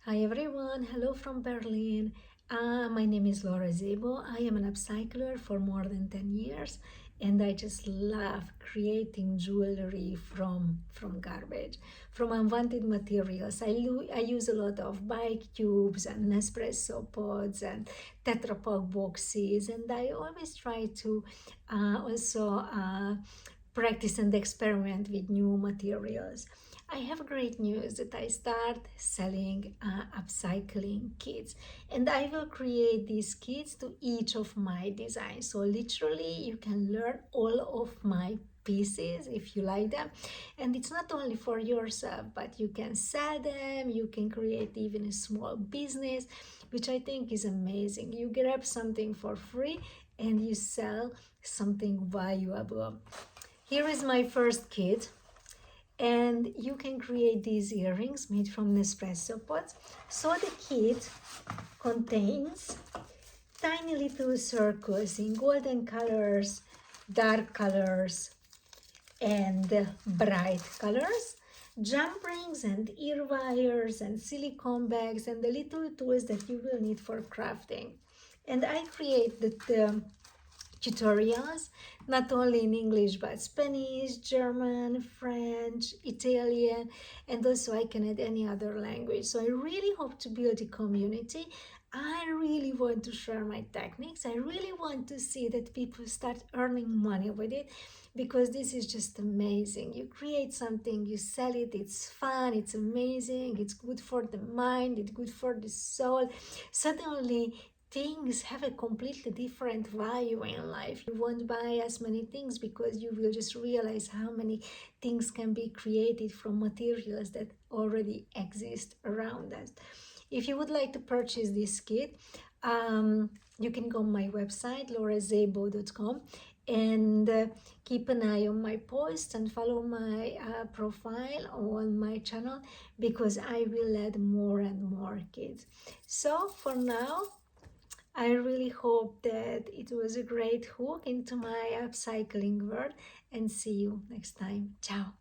Hi everyone, hello from Berlin. My name is Laura Zebo. I am an upcycler for more than 10 years and I just love creating jewelry from garbage, from unwanted materials. I use a lot of bike tubes and Nespresso pods and Tetra Pak boxes, and I always try to also practice and experiment with new materials. I have great news that I start selling upcycling kits, and I will create these kits to each of my designs. So literally you can learn all of my pieces if you like them, and it's not only for yourself, but you can sell them, you can create even a small business, which I think is amazing. You grab something for free and you sell something valuable. Here is my first kit, and you can create these earrings made from Nespresso pots. So the kit contains tiny little circles in golden colors, dark colors, and bright colors, jump rings and ear wires and silicone bags and the little tools that you will need for crafting. And I created the tutorials not only in English but Spanish, German, French, Italian, and also I can add any other language. So I really hope to build a community. I really want to share my techniques. I really want to see that people start earning money with it, because this is just amazing. You create something, you sell it, it's fun, it's amazing, it's good for the mind, it's good for the soul. Suddenly things have a completely different value in life. You won't buy as many things because you will just realize how many things can be created from materials that already exist around us. If you would like to purchase this kit, you can go on my website laurazebo.com and keep an eye on my posts and follow my profile on my channel, because I will add more and more kits. So for now, I really hope that it was a great hook into my upcycling world, and see you next time. Ciao!